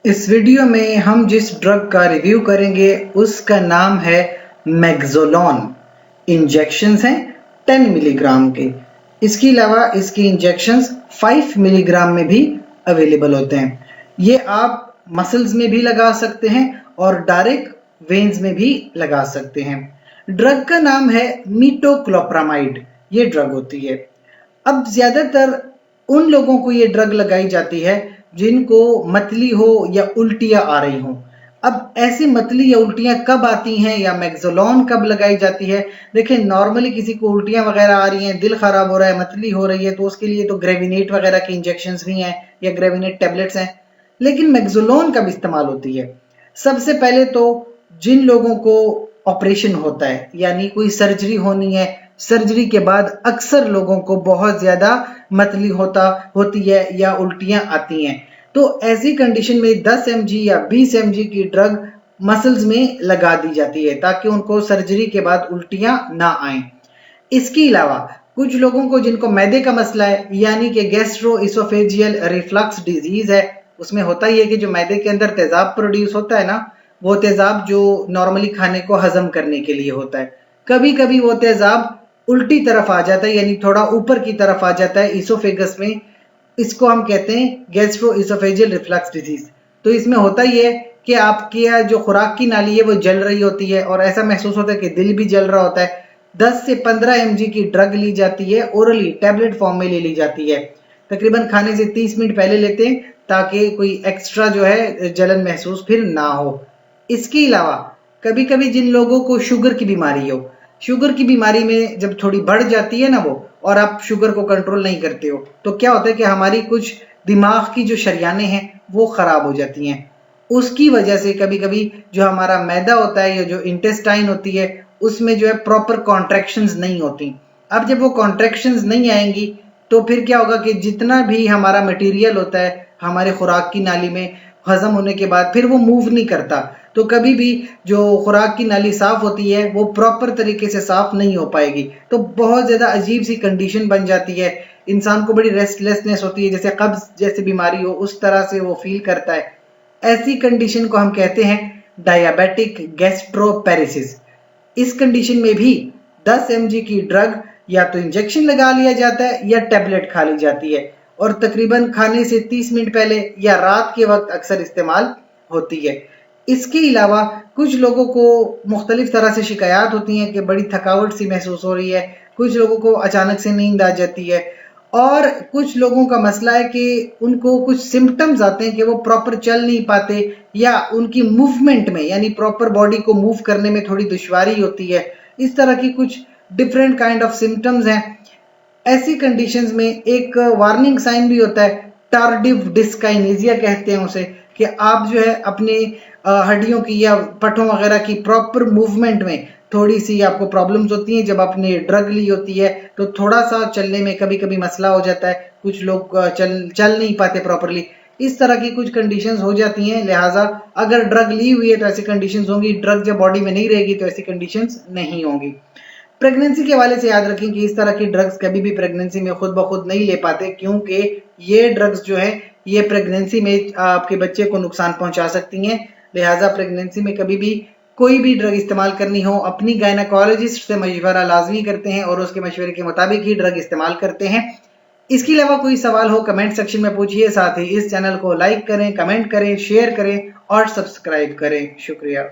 इस वीडियो में हम जिस ड्रग का रिव्यू करेंगे उसका नाम है मैक्सोलोन। इंजेक्शंस हैं 10 मिलीग्राम के। इसके अलावा इसके इंजेक्शंस 5 मिलीग्राम में भी अवेलेबल होते हैं। ये आप मसल्स में भी लगा सकते हैं और डायरेक्ट वेन्स में भी लगा सकते हैं। ड्रग का नाम है मीटोक्लोप्रामाइड। ये ड्रग होती है। अब ज्यादातर उन लोगों को ये ड्रग लगाई जाती है जिनको मतली हो या उल्टियां आ रही हो। अब ऐसी मतली या उल्टियां कब आती हैं या मैक्सोलोन कब लगाई जाती है? देखिए, नॉर्मली किसी को उल्टियां वगैरह आ रही हैं, दिल खराब हो रहा है, मतली हो रही है, तो उसके लिए तो ग्रेविनेट वगैरह के इंजेक्शंस भी हैं या ग्रेविनेट टेबलेट्स हैं। लेकिन मैक्सोलोन कब इस्तेमाल होती है? सबसे पहले तो जिन लोगों को ऑपरेशन होता है यानी कोई सर्जरी होनी है, सर्जरी के बाद अक्सर लोगों को बहुत ज्यादा मतली होती है या उल्टियां आती हैं, तो ऐसी कंडीशन में 10 mg या 20 mg की ड्रग मसल्स में लगा दी जाती है ताकि उनको सर्जरी के बाद उल्टियां ना आए। इसके अलावा कुछ लोगों को जिनको मैदे का मसला है यानी कि गैस्ट्रो इसोफेजियल रिफ्लक्स डिजीज है, उसमें होता ही है कि जो मैदे के अंदर तेजाब प्रोड्यूस होता है ना, वो तेजाब जो नॉर्मली खाने को हजम करने के लिए होता है, कभी कभी वो तेजाब उल्टी तरफ आ जाता है यानी थोड़ा ऊपर की तरफ आ जाता है इसोफेगस में। इसको हम कहते हैं गैस्ट्रो इसोफेजियल रिफ्लक्स डिजीज। तो इसमें होता ही है कि आपकी जो खुराक की नाली है वो जल रही होती है और ऐसा महसूस होता है कि दिल भी जल रहा होता है। 10 से 15 mg की ड्रग ली जाती है, ओरली टैबलेट फॉर्म में ले ली जाती है। तकरीबन खाने से 30 मिनट पहले लेते हैं ताकि कोई एक्स्ट्रा जो है जलन महसूस फिर ना हो। इसके अलावा कभी कभी जिन लोगों को शुगर की बीमारी हो, शुगर की बीमारी में जब थोड़ी बढ़ जाती है ना वो, और आप शुगर को कंट्रोल नहीं करते हो, तो क्या होता है कि हमारी कुछ दिमाग की जो शरियानें हैं वो खराब हो जाती हैं। उसकी वजह से कभी कभी जो हमारा मैदा होता है या जो इंटेस्टाइन होती है उसमें जो है प्रॉपर कॉन्ट्रैक्शंस नहीं होती। अब जब वो कॉन्ट्रैक्शंस नहीं आएंगी तो फिर क्या होगा कि जितना भी हमारा मटेरियल होता है हमारे खुराक की नाली में हजम होने के बाद फिर वो मूव नहीं करता। तो कभी भी जो खुराक की नाली साफ होती है वो प्रॉपर तरीके से साफ नहीं हो पाएगी, तो बहुत ज्यादा अजीब सी कंडीशन बन जाती है। इंसान को बड़ी रेस्टलेसनेस होती है, जैसे कब्ज जैसी बीमारी हो उस तरह से वो फील करता है। ऐसी कंडीशन को हम कहते हैं डायबिटिक गैस्ट्रोपेरेसिस। इस कंडीशन में भी 10 mg की ड्रग या तो इंजेक्शन लगा लिया जाता है या टेबलेट खा ली जाती है और तकरीबन खाने से 30 मिनट पहले या रात के वक्त अक्सर इस्तेमाल होती है। इसके अलावा कुछ लोगों को मुख्तलिफ तरह से शिकायत होती हैं कि बड़ी थकावट सी महसूस हो रही है, कुछ लोगों को अचानक से नींद आ जाती है और कुछ लोगों का मसला है कि उनको कुछ सिम्टम्स आते हैं कि वो प्रॉपर चल नहीं पाते या उनकी मूवमेंट में यानी प्रॉपर बॉडी को मूव करने में थोड़ी दुश्वारी होती है। इस तरह की कुछ डिफरेंट काइंड ऑफ सिम्टम्स हैं। ऐसी कंडीशंस में एक वार्निंग साइन भी होता है, टार्डिव डिस्काइनेजिया कहते हैं उसे, कि आप जो है अपने हड्डियों की या पट्टों वगैरह की प्रॉपर मूवमेंट में थोड़ी सी आपको प्रॉब्लम्स होती हैं। जब आपने ड्रग ली होती है तो थोड़ा सा चलने में कभी कभी मसला हो जाता है, कुछ लोग चल नहीं पाते प्रॉपरली। इस तरह की कुछ कंडीशंस हो जाती हैं, लिहाजा अगर ड्रग ली हुई है तो ऐसी कंडीशंस होंगी, ड्रग जब बॉडी में नहीं रहेगी तो ऐसी कंडीशंस नहीं होंगी। प्रेगनेंसी के हवाले से याद रखें कि इस तरह की ड्रग्स कभी भी प्रेगनेंसी में खुद ब खुद नहीं ले पाते, क्योंकि ये ड्रग्स जो है ये प्रेगनेंसी में आपके बच्चे को नुकसान पहुंचा सकती हैं। लिहाजा प्रेगनेंसी में कभी भी कोई भी ड्रग इस्तेमाल करनी हो अपनी गायनाकोलॉजिस्ट से मशवरा लाजमी करते हैं और उसके मशवरे के मुताबिक ही ड्रग इस्तेमाल करते हैं। इसके अलावा कोई सवाल हो कमेंट सेक्शन में पूछिए, साथ ही इस चैनल को लाइक करें, कमेंट करें, शेयर करें और सब्सक्राइब करें। शुक्रिया।